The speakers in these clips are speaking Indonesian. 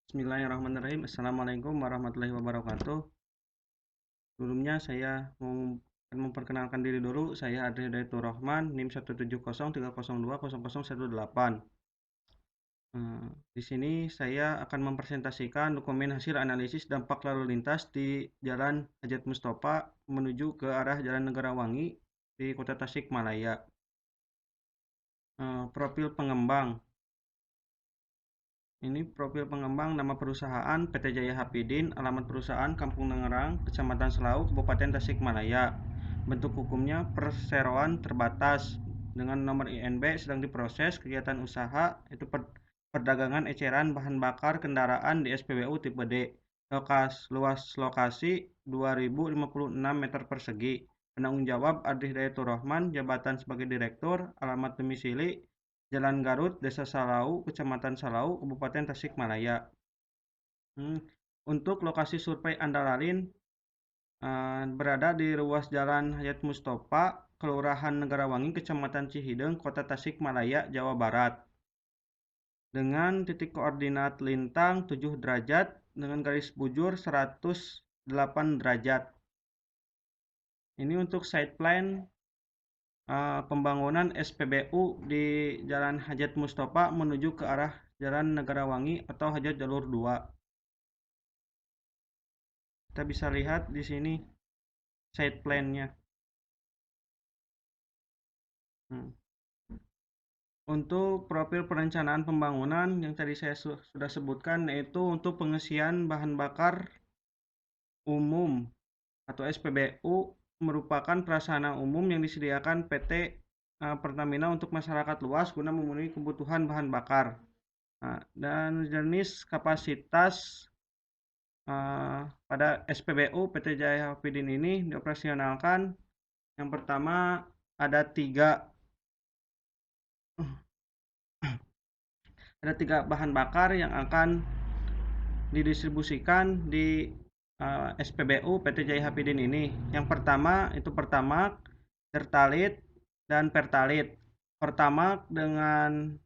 Bismillahirrahmanirrahim. Assalamualaikum warahmatullahi wabarakatuh. Sebelumnya saya akan memperkenalkan diri dulu. Saya Adri Hidayatullah Rahman, NIM 17030020018. Di sini saya akan mempresentasikan dokumen hasil analisis dampak lalu lintas di Jalan Hajat Mustofa menuju ke arah Jalan Negarawangi di Kota Tasikmalaya. Profil pengembang. Ini profil pengembang, nama perusahaan PT Jaya Hapidin, alamat perusahaan Kampung Nengerang, Kecamatan Selau, Kabupaten Tasikmalaya. Bentuk hukumnya perseroan terbatas dengan nomor INB sedang diproses kegiatan usaha itu perdagangan eceran bahan bakar kendaraan di SPBU tipe D. Luas lokasi 2056 meter persegi. Penanggung jawab Adri Hidayatullah Rahman, jabatan sebagai direktur, alamat domisili Jalan Garut, Desa Salau, Kecamatan Salau, Kabupaten Tasikmalaya. Untuk lokasi survei Andalalin berada di ruas Jalan Hayat Mustofa, Kelurahan Negarawangi, Kecamatan Cihideng, Kota Tasikmalaya, Jawa Barat. Dengan titik koordinat lintang 7 derajat dengan garis bujur 108 derajat. Ini untuk site plan pembangunan SPBU di Jalan Hajat Mustofa menuju ke arah Jalan Negarawangi atau Hajat Jalur 2. Kita bisa lihat di sini site plan-nya. Untuk profil perencanaan pembangunan yang tadi saya sudah sebutkan, yaitu untuk pengisian bahan bakar umum atau SPBU merupakan prasarana umum yang disediakan PT Pertamina untuk masyarakat luas guna memenuhi kebutuhan bahan bakar. Dan jenis kapasitas pada SPBU PT Jaya Hapidin ini dioperasionalkan. Yang pertama ada tiga bahan bakar yang akan didistribusikan di SPBU PT Jaya Hapidin ini. Yang pertama itu Pertamax, Pertalite, dan Pertalite. Pertamax dengan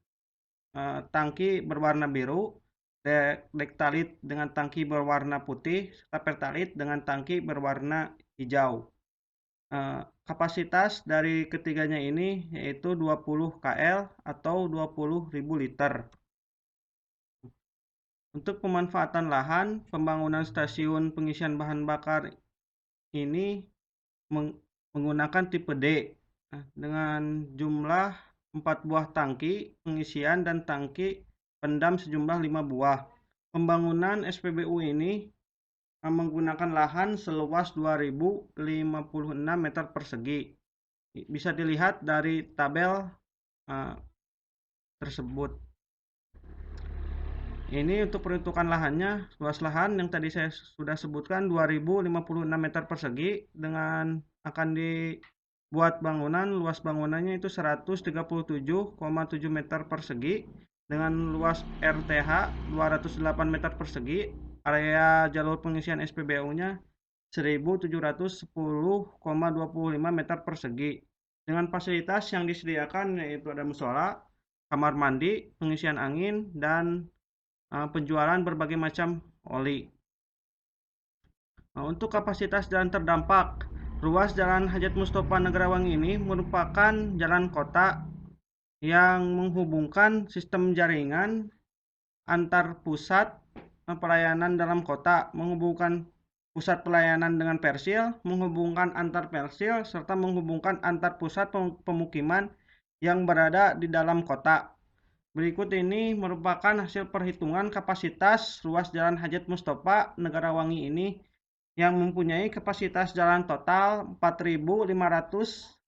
tangki berwarna biru, Pertalite dengan tangki berwarna putih, serta Pertalite dengan tangki berwarna hijau. Kapasitas dari ketiganya ini yaitu 20 KL atau 20.000 liter. Untuk pemanfaatan lahan, pembangunan stasiun pengisian bahan bakar ini menggunakan tipe D dengan jumlah 4 buah tangki pengisian dan tangki pendam sejumlah 5 buah. Pembangunan SPBU ini menggunakan lahan seluas 2056 meter persegi. Bisa dilihat dari tabel tersebut. Ini untuk peruntukan lahannya, luas lahan yang tadi saya sudah sebutkan 2056 meter persegi dengan akan dibuat bangunan, luas bangunannya itu 137,7 meter persegi dengan luas RTH 208 meter persegi, area jalur pengisian SPBU-nya 1710,25 meter persegi. Dengan fasilitas yang disediakan yaitu ada musola, kamar mandi, pengisian angin, dan penjualan berbagai macam oli. Untuk kapasitas jalan terdampak, ruas Jalan Hajat Mustofa Negarawangi ini merupakan jalan kota yang menghubungkan sistem jaringan antar pusat pelayanan dalam kota, menghubungkan pusat pelayanan dengan Persil, menghubungkan antar Persil, serta menghubungkan antar pusat pemukiman yang berada di dalam kota. Berikut ini merupakan hasil perhitungan kapasitas ruas Jalan Hajat Mustofa Negarawangi ini yang mempunyai kapasitas jalan total 4.556,66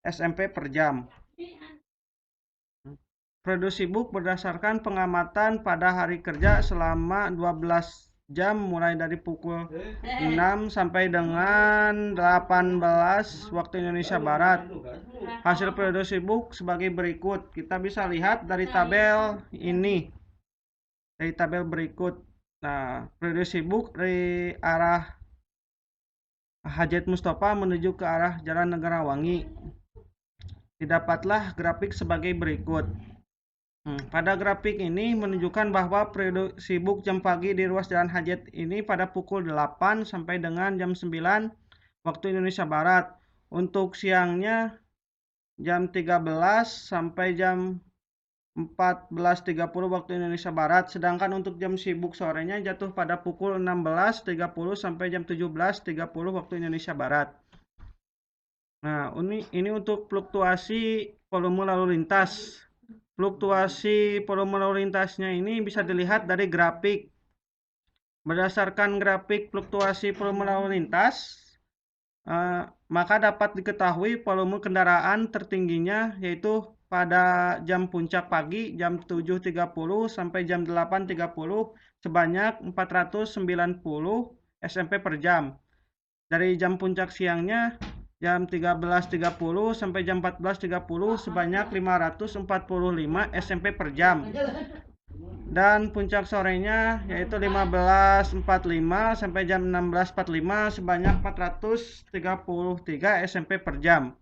SMP per jam. Periode sibuk berdasarkan pengamatan pada hari kerja selama 12 jam mulai dari pukul 6 sampai dengan 18 waktu Indonesia Barat. Hasil periode sibuk sebagai berikut. Kita bisa lihat dari tabel ini. Dari tabel berikut. Nah, periode sibuk dari arah Hajat Mustofa menuju ke arah Jalan Negarawangi. Didapatlah grafik sebagai berikut. Pada grafik ini menunjukkan bahwa periode sibuk jam pagi di ruas Jalan Hajat ini pada pukul 8 sampai dengan jam 9 waktu Indonesia Barat. Untuk siangnya jam 13 sampai jam 14.30 waktu Indonesia Barat. Sedangkan untuk jam sibuk sorenya jatuh pada pukul 16.30 sampai jam 17.30 waktu Indonesia Barat. Nah, ini untuk fluktuasi volume lalu lintas. Fluktuasi volume lalu lintasnya ini bisa dilihat dari grafik. Berdasarkan grafik fluktuasi volume lalu lintas, maka dapat diketahui volume kendaraan tertingginya yaitu pada jam puncak pagi jam 7.30 sampai jam 8.30 sebanyak 490 SMP per jam. Dari jam puncak siangnya jam 13.30 sampai jam 14.30 sebanyak 545 SMP per jam. Dan puncak sorenya yaitu 15.45 sampai jam 16.45 sebanyak 433 SMP per jam.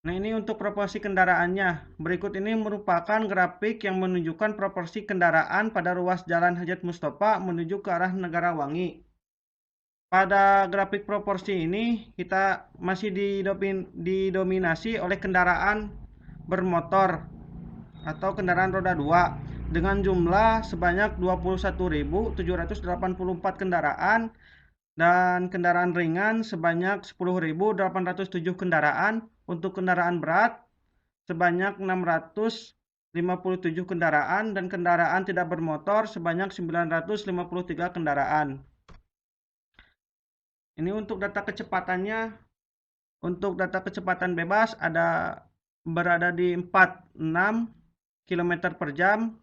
Nah, ini untuk proporsi kendaraannya. Berikut ini merupakan grafik yang menunjukkan proporsi kendaraan pada ruas Jalan Hajat Mustofa menuju ke arah Negara Wangi. Pada grafik proporsi ini kita masih didominasi oleh kendaraan bermotor atau kendaraan roda 2 dengan jumlah sebanyak 21.784 kendaraan dan kendaraan ringan sebanyak 10.807 kendaraan. Untuk kendaraan berat sebanyak 657 kendaraan dan kendaraan tidak bermotor sebanyak 953 kendaraan. Ini untuk data kecepatannya. Untuk data kecepatan bebas berada di 46 km per jam,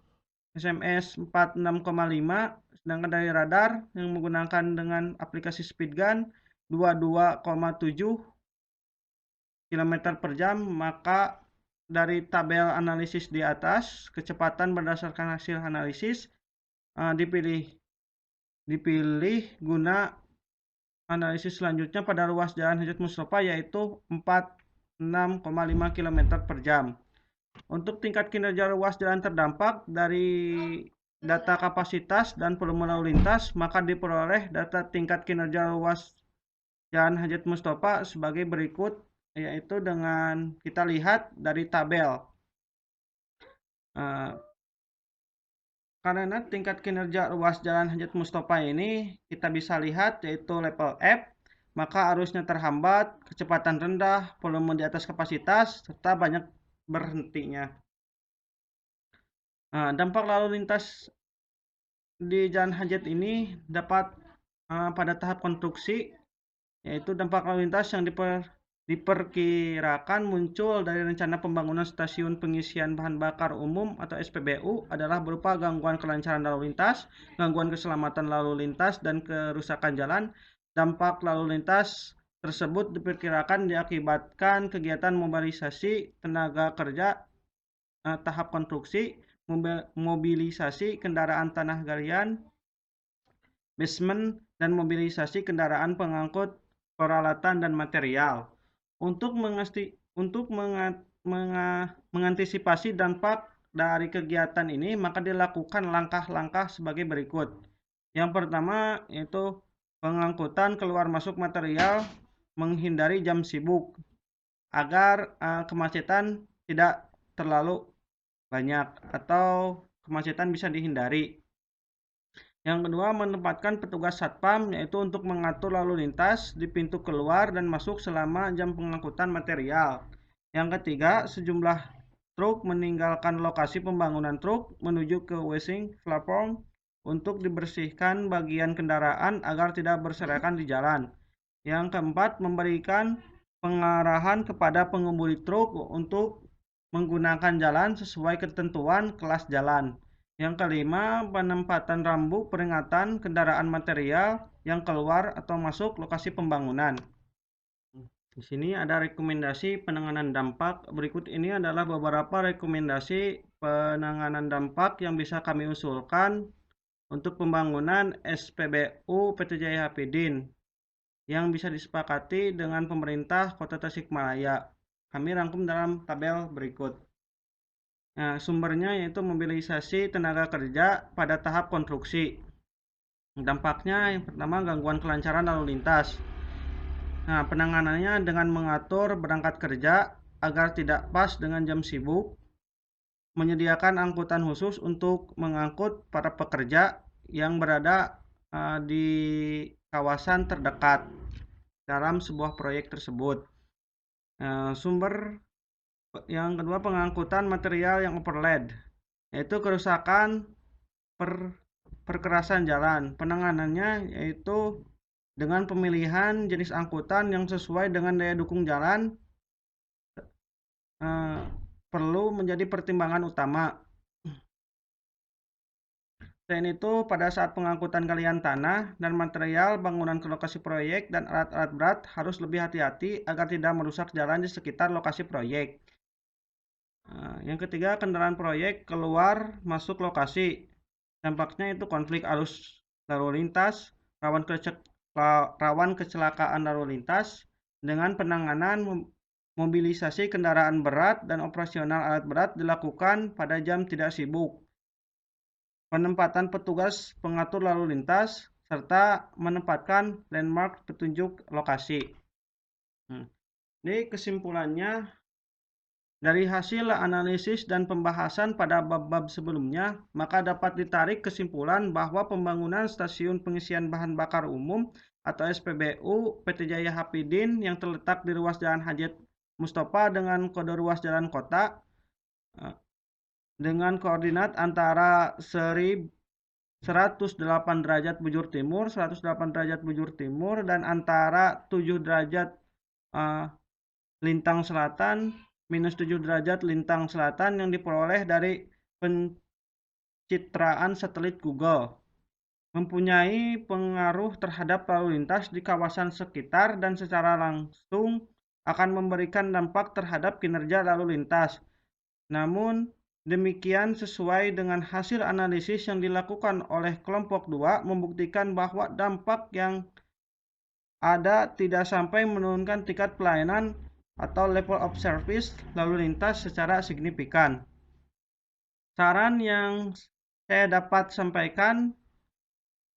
SMS 46,5, sedangkan dari radar yang menggunakan dengan aplikasi speedgun 22,7 km per jam. Maka dari tabel analisis di atas, kecepatan berdasarkan hasil analisis dipilih guna analisis selanjutnya pada ruas Jalan Hajat Mustofa yaitu 46,5 km per jam. Untuk tingkat kinerja ruas jalan terdampak dari data kapasitas dan volume lalu lintas, maka diperoleh data tingkat kinerja ruas Jalan Hajat Mustofa sebagai berikut, yaitu dengan kita lihat dari tabel. Karena tingkat kinerja ruas Jalan Hajat Mustofa ini kita bisa lihat yaitu level F, maka arusnya terhambat, kecepatan rendah, volume di atas kapasitas, serta banyak berhentinya. Dampak lalu lintas di Jalan Hajat ini dapat pada tahap konstruksi, yaitu dampak lalu lintas yang diperkirakan muncul dari rencana pembangunan stasiun pengisian bahan bakar umum atau SPBU adalah berupa gangguan kelancaran lalu lintas, gangguan keselamatan lalu lintas, dan kerusakan jalan. Dampak lalu lintas tersebut diperkirakan diakibatkan kegiatan mobilisasi tenaga kerja tahap konstruksi, mobilisasi kendaraan tanah galian, basement, dan mobilisasi kendaraan pengangkut peralatan dan material. Untuk mengantisipasi dampak dari kegiatan ini, maka dilakukan langkah-langkah sebagai berikut. Yang pertama yaitu pengangkutan keluar masuk material menghindari jam sibuk agar kemacetan tidak terlalu banyak atau kemacetan bisa dihindari. Yang kedua, menempatkan petugas satpam yaitu untuk mengatur lalu lintas di pintu keluar dan masuk selama jam pengangkutan material. Yang ketiga, sejumlah truk meninggalkan lokasi pembangunan truk menuju ke washing platform untuk dibersihkan bagian kendaraan agar tidak berserakan di jalan. Yang keempat, memberikan pengarahan kepada pengemudi truk untuk menggunakan jalan sesuai ketentuan kelas jalan. Yang kelima, penempatan rambu peringatan kendaraan material yang keluar atau masuk lokasi pembangunan. Di sini ada rekomendasi penanganan dampak. Berikut ini adalah beberapa rekomendasi penanganan dampak yang bisa kami usulkan untuk pembangunan SPBU PT Jaya Hapidin yang bisa disepakati dengan pemerintah Kota Tasikmalaya. Kami rangkum dalam tabel berikut. Nah, sumbernya yaitu mobilisasi tenaga kerja pada tahap konstruksi. Dampaknya yang pertama gangguan kelancaran lalu lintas. Nah, penanganannya dengan mengatur berangkat kerja agar tidak pas dengan jam sibuk, menyediakan angkutan khusus untuk mengangkut para pekerja yang berada di kawasan terdekat dalam sebuah proyek tersebut. Sumber yang kedua, pengangkutan material yang overload, yaitu kerusakan perkerasan jalan. Penanganannya yaitu dengan pemilihan jenis angkutan yang sesuai dengan daya dukung jalan perlu menjadi pertimbangan utama. Selain itu, pada saat pengangkutan galian tanah dan material bangunan ke lokasi proyek dan alat-alat berat harus lebih hati-hati agar tidak merusak jalan di sekitar lokasi proyek. Yang ketiga, kendaraan proyek keluar masuk lokasi. Dampaknya itu konflik arus lalu lintas, rawan kecelakaan lalu lintas dengan penanganan mobilisasi kendaraan berat dan operasional alat berat dilakukan pada jam tidak sibuk. Penempatan petugas pengatur lalu lintas serta menempatkan landmark petunjuk lokasi. Ini kesimpulannya, dari hasil analisis dan pembahasan pada bab-bab sebelumnya, maka dapat ditarik kesimpulan bahwa pembangunan stasiun pengisian bahan bakar umum atau SPBU PT Jaya Hapidin yang terletak di ruas Jalan Hajat Mustofa dengan kode ruas jalan kota dengan koordinat antara 108 derajat bujur timur, 108 derajat bujur timur, dan antara 7 derajat lintang selatan minus 7 derajat lintang selatan yang diperoleh dari pencitraan satelit Google, mempunyai pengaruh terhadap lalu lintas di kawasan sekitar dan secara langsung akan memberikan dampak terhadap kinerja lalu lintas. Namun demikian, sesuai dengan hasil analisis yang dilakukan oleh kelompok 2 membuktikan bahwa dampak yang ada tidak sampai menurunkan tingkat pelayanan atau level of service lalu lintas secara signifikan. Saran yang saya dapat sampaikan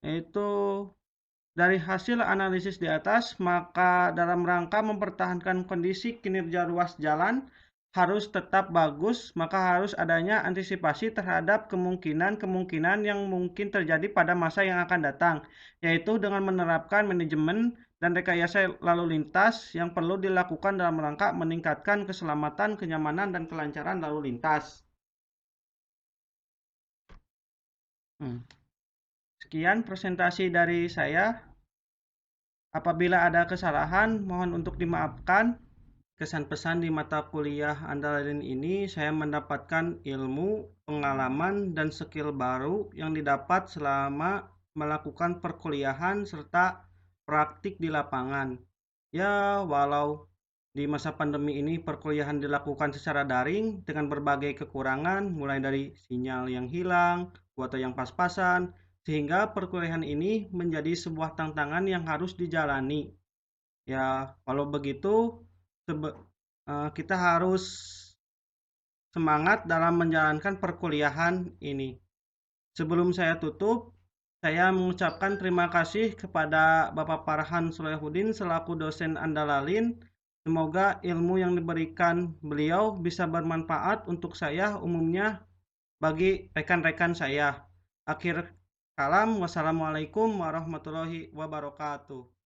yaitu, dari hasil analisis di atas, maka dalam rangka mempertahankan kondisi kinerja ruas jalan harus tetap bagus, maka harus adanya antisipasi terhadap kemungkinan-kemungkinan yang mungkin terjadi pada masa yang akan datang, yaitu dengan menerapkan manajemen dan rekayasa lalu lintas yang perlu dilakukan dalam rangka meningkatkan keselamatan, kenyamanan, dan kelancaran lalu lintas. Sekian presentasi dari saya. Apabila ada kesalahan, mohon untuk dimaafkan. Kesan pesan di mata kuliah andalan ini, saya mendapatkan ilmu, pengalaman, dan skill baru yang didapat selama melakukan perkuliahan serta praktik di lapangan. Ya, walau di masa pandemi ini perkuliahan dilakukan secara daring dengan berbagai kekurangan, mulai dari sinyal yang hilang, kuota yang pas-pasan, sehingga perkuliahan ini menjadi sebuah tantangan yang harus dijalani. Ya, walau begitu, kita harus semangat dalam menjalankan perkuliahan ini. Sebelum saya tutup, saya mengucapkan terima kasih kepada Bapak Farhan Solehudin selaku dosen Andalalin. Semoga ilmu yang diberikan beliau bisa bermanfaat untuk saya, umumnya bagi rekan-rekan saya. Akhir kalam, wassalamualaikum warahmatullahi wabarakatuh.